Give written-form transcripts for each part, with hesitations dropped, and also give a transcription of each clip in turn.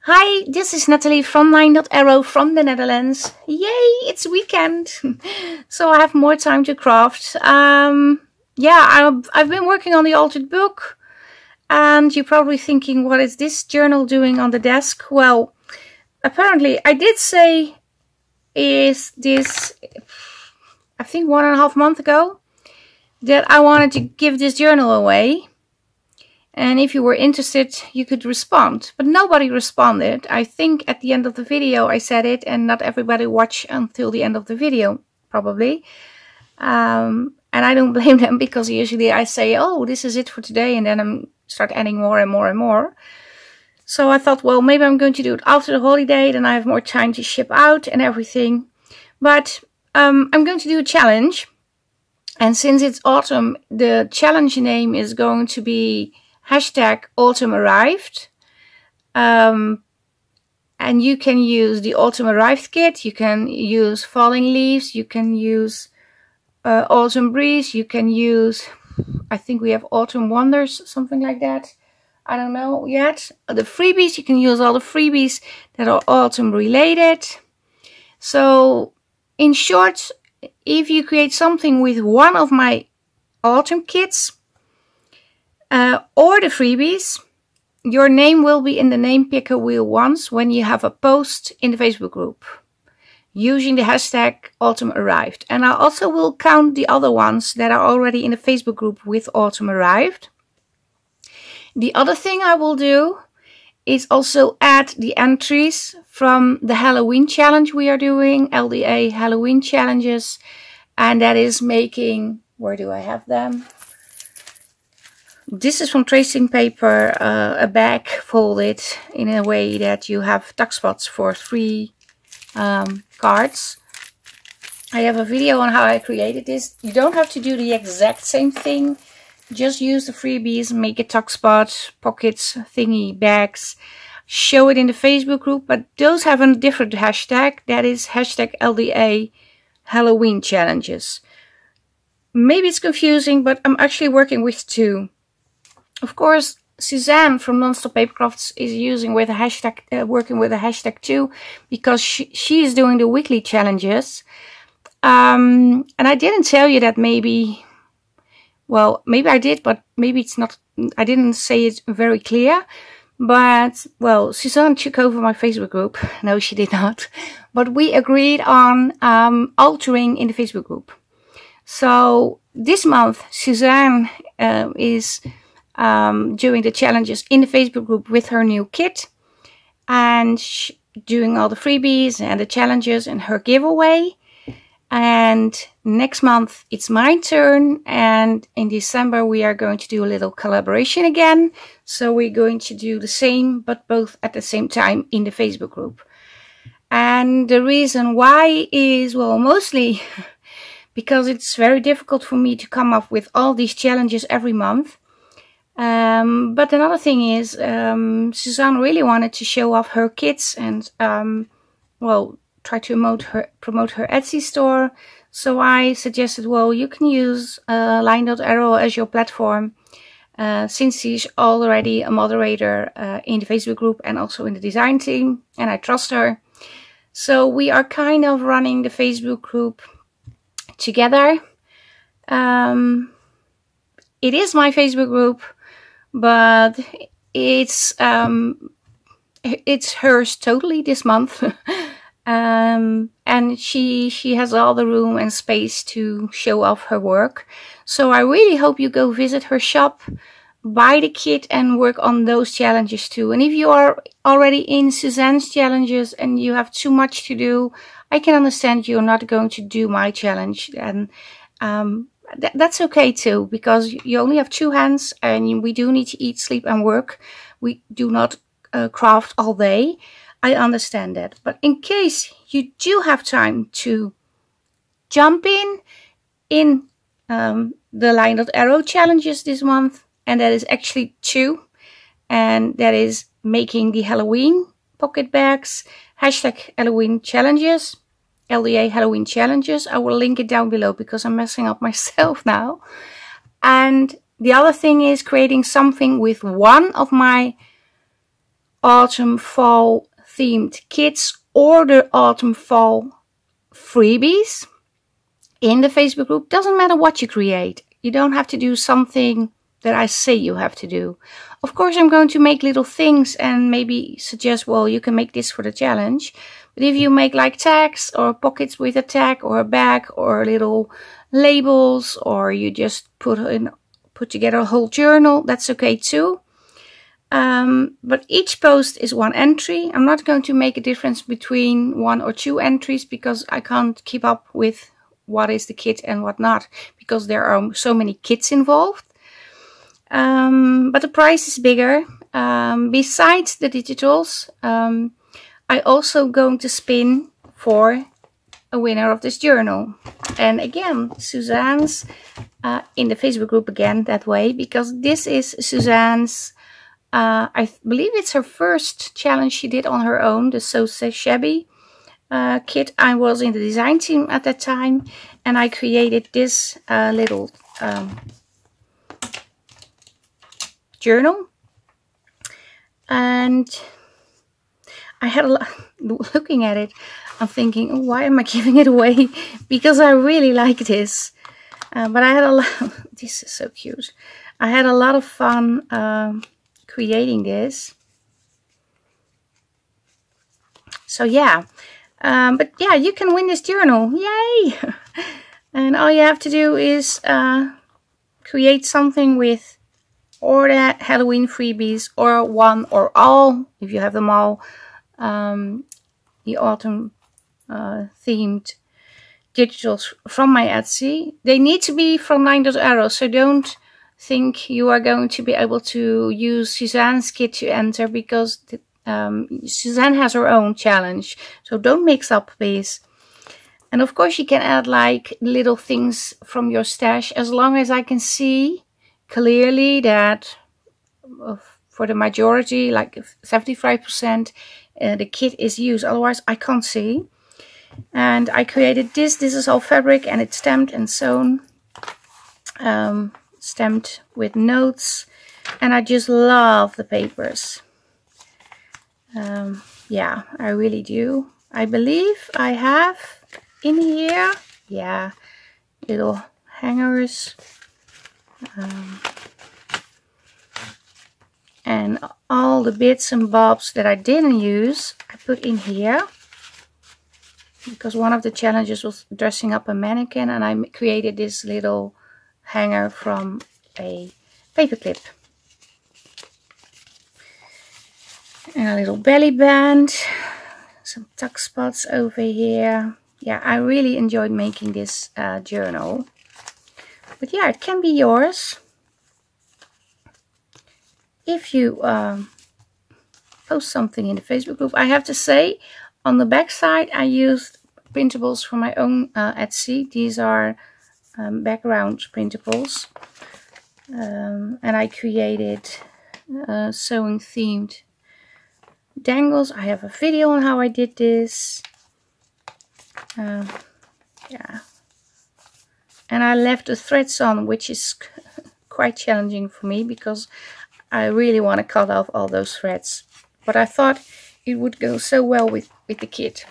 Hi, this is Nathalie from LineDotArrow from the Netherlands. Yay, it's weekend. So I have more time to craft. Yeah, I've been working on the altered book. And you're probably thinking, what is this journal doing on the desk? Well, apparently I did say is this, I think 1.5 months ago, that I wanted to give this journal away. And if you were interested, you could respond. But nobody responded. I think at the end of the video I said it, and not everybody watched until the end of the video, probably. And I don't blame them, because usually I say, oh, this is it for today, and then I start adding more and more and more. So I thought, well, maybe I'm going to do it after the holiday, then I have more time to ship out and everything. But I'm going to do a challenge. And since it's autumn, the challenge name is going to be #AutumnArrived. And you can use the Autumn Arrived kit, you can use Falling Leaves, you can use Autumn Breeze, you can use, I think we have Autumn Wonders, something like that. I don't know yet. The freebies, you can use all the freebies that are autumn related. So in short, if you create something with one of my autumn kits, or the freebies, your name will be in the name picker wheel once when you have a post in the Facebook group using the #AutumnArrived. And I also will count the other ones that are already in the Facebook group with Autumn Arrived. The other thing I will do is also add the entries from the Halloween challenge we are doing, LDA Halloween challenges. And that is making, where do I have them? This is from tracing paper, a bag folded in a way that you have tuck spots for 3 cards. I have a video on how I created this. You don't have to do the exact same thing. Just use the freebies, make a tuck spot, pockets, thingy, bags. Show it in the Facebook group, but those have a different hashtag. That is #LDA Halloween challenges. Maybe it's confusing, but I'm actually working with 2. Of course, Suzanne from Nonstop Papercrafts is using with a hashtag, working with a hashtag too, because she is doing the weekly challenges. And I didn't tell you that maybe, well, maybe I did, but maybe it's not, I didn't say it very clear. But, well, Suzanne took over my Facebook group. No, she did not. But we agreed on altering in the Facebook group. So this month, Suzanne is doing the challenges in the Facebook group with her new kit, and doing all the freebies and the challenges and her giveaway. And next month it's my turn, and in December we are going to do a little collaboration again. So we're going to do the same, but both at the same time in the Facebook group. And the reason why is, well, mostly because it's very difficult for me to come up with all these challenges every month. But another thing is, Suzanne really wanted to show off her kits and, well, try to promote her Etsy store. So I suggested, well, you can use LineDotArrow as your platform, since she's already a moderator in the Facebook group and also in the design team, and I trust her. So we are kind of running the Facebook group together. It is my Facebook group, but it's hers totally this month. And she has all the room and space to show off her work. So I really hope you go visit her shop, buy the kit and work on those challenges too. And if you are already in Suzanne's challenges and you have too much to do, I can understand you're not going to do my challenge. And that's okay too, because you only have 2 hands and we do need to eat, sleep and work. We do not craft all day. I understand that. But in case you do have time to jump in the LineDotArrow challenges this month, and that is actually 2. and that is making the Halloween pocket bags. Hashtag Halloween challenges. LDA Halloween challenges. I will link it down below because I'm messing up myself now. And the other thing is creating something with one of my autumn fall themed kits or the autumn fall freebies in the Facebook group. Doesn't matter what you create. You don't have to do something that I say you have to do. Of course, I'm going to make little things and maybe suggest, well, you can make this for the challenge. But if you make like tags or pockets with a tag or a bag or little labels, or you just put together a whole journal, that's okay too. But each post is one entry. I'm not going to make a difference between 1 or 2 entries because I can't keep up with what is the kit and what not, because there are so many kits involved. But the price is bigger. Besides the digitals, I also going to spin for a winner of this journal. And again, Suzanne's in the Facebook group again that way, because this is Suzanne's, I believe it's her first challenge she did on her own, the So Shabby kit. I was in the design team at that time, and I created this little journal. And I had a lot, looking at it, I'm thinking, oh, why am I giving it away? Because I really like this. But I had a lot, this is so cute. I had a lot of fun creating this. So yeah, but yeah, you can win this journal, yay! And all you have to do is create something with or the Halloween freebies, or one or all, if you have them all, the autumn themed digitals from my Etsy. They need to be from LineDotArrow, so don't think you are going to be able to use Suzanne's kit to enter, because Suzanne has her own challenge, so don't mix up, please. And of course you can add like little things from your stash, as long as I can see clearly that for the majority, like 75%, the kit is used. Otherwise I can't see. And I created this. This is all fabric, and it's stamped and sewn, stamped with notes, and I just love the papers. Yeah, I really do. I believe I have in here, yeah, little hangers, and all the bits and bobs that I didn't use I put in here, because one of the challenges was dressing up a mannequin, and I created this little hanger from a paper clip. And a little belly band, some tuck spots over here. Yeah, I really enjoyed making this journal. But yeah, it can be yours if you post something in the Facebook group. I have to say, on the back side I used printables from my own Etsy. These are background printables, and I created sewing themed dangles. I have a video on how I did this. Yeah, and I left the threads on, which is quite challenging for me because I really want to cut off all those threads, but I thought it would go so well with the kit.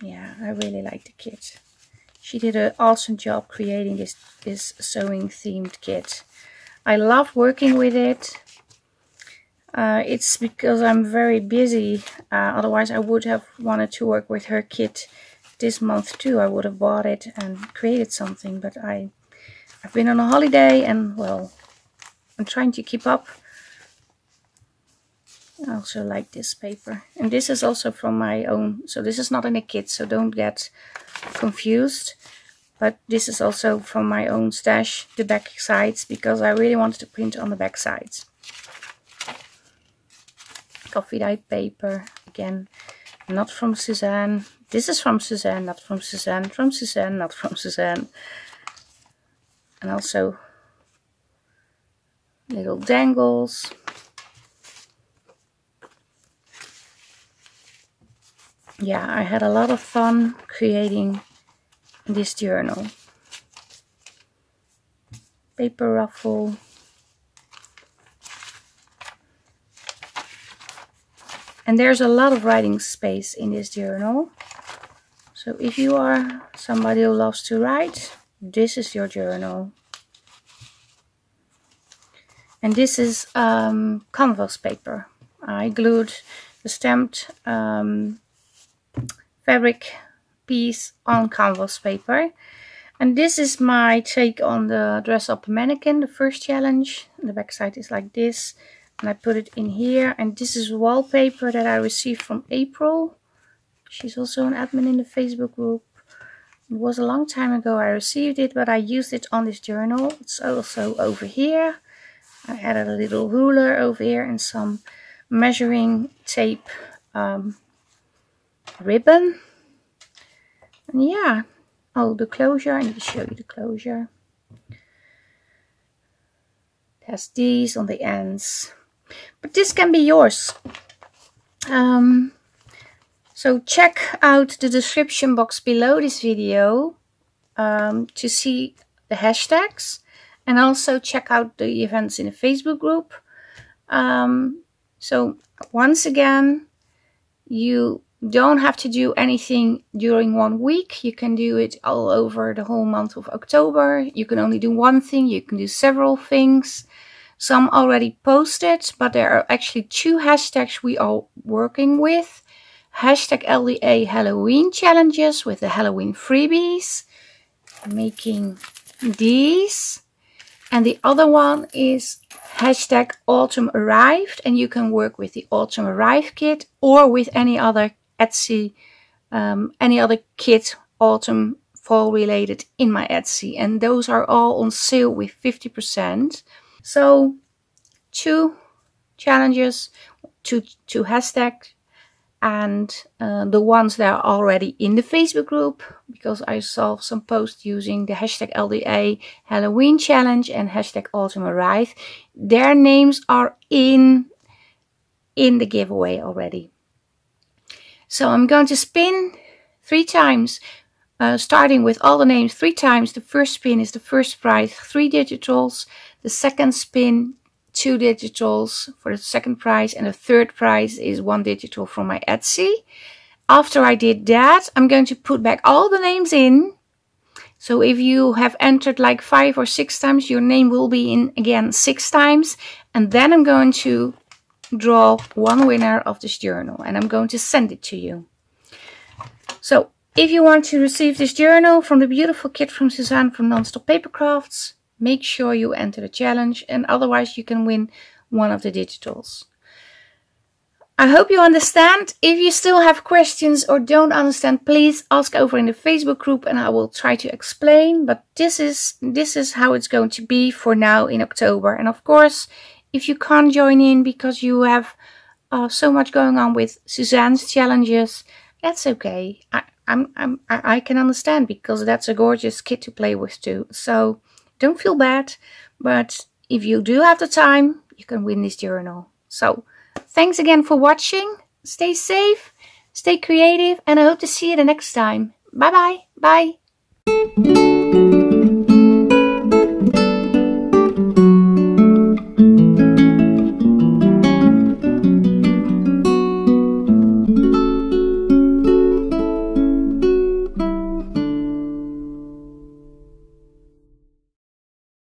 Yeah, I really like the kit. She did an awesome job creating this sewing themed kit. I love working with it. It's because I'm very busy. Otherwise I would have wanted to work with her kit this month too. I would have bought it and created something, but I've been on a holiday, and well, I'm trying to keep up. I also like this paper, and this is also from my own, so this is not in a kit, so don't get confused. But this is also from my own stash, the back sides, because I really wanted to print on the back sides. Coffee dyed paper, again, not from Suzanne. This is from Suzanne, not from Suzanne, from Suzanne, not from Suzanne. And also little dangles. Yeah, I had a lot of fun creating this journal. Paper ruffle. And there's a lot of writing space in this journal. So if you are somebody who loves to write, this is your journal. And this is canvas paper. I glued the stamped fabric piece on canvas paper. And this is my take on the dress up mannequin, the first challenge. The back side is like this. And I put it in here. And this is wallpaper that I received from April. She's also an admin in the Facebook group. It was a long time ago I received it, but I used it on this journal. It's also over here. I added a little ruler over here and some measuring tape ribbon. And yeah. Oh, the closure. I need to show you the closure. It has these on the ends. But this can be yours. So check out the description box below this video to see the hashtags. And also check out the events in the Facebook group. So once again, you don't have to do anything during 1 week. You can do it all over the whole month of October. You can only do one thing. You can do several things. Some already posted, but there are actually 2 hashtags we are working with. Hashtag LDA Halloween challenges with the Halloween freebies. I'm making these. And the other one is hashtag Autumn Arrived. And you can work with the Autumn Arrived kit or with any other Etsy, any other kit, autumn, fall related in my Etsy. And those are all on sale with 50%. So 2 challenges, two hashtags, and the ones that are already in the Facebook group, because I saw some posts using the hashtag LDA Halloween challenge and hashtag Autumn Arrive. Their names are in the giveaway already. So I'm going to spin 3 times, starting with all the names 3 times. The first spin is the first prize, 3 digitals. The second spin, 2 digitals for the second prize. And the third prize is 1 digital from my Etsy. After I did that, I'm going to put back all the names in. So if you have entered like 5 or 6 times, your name will be in again 6 times. And then I'm going to draw 1 winner of this journal. And I'm going to send it to you. So if you want to receive this journal from the beautiful kit from Suzanne from Non-Stop Papercrafts, make sure you enter the challenge, and otherwise you can win one of the digitals. I hope you understand. If you still have questions or don't understand, please ask over in the Facebook group and I will try to explain. But this is how it's going to be for now in October. And of course, if you can't join in because you have so much going on with Suzanne's challenges, that's okay. I can understand, because that's a gorgeous kit to play with too. So don't feel bad, but if you do have the time, you can win this journal. So thanks again for watching. Stay safe, stay creative, and I hope to see you the next time. Bye bye. Bye.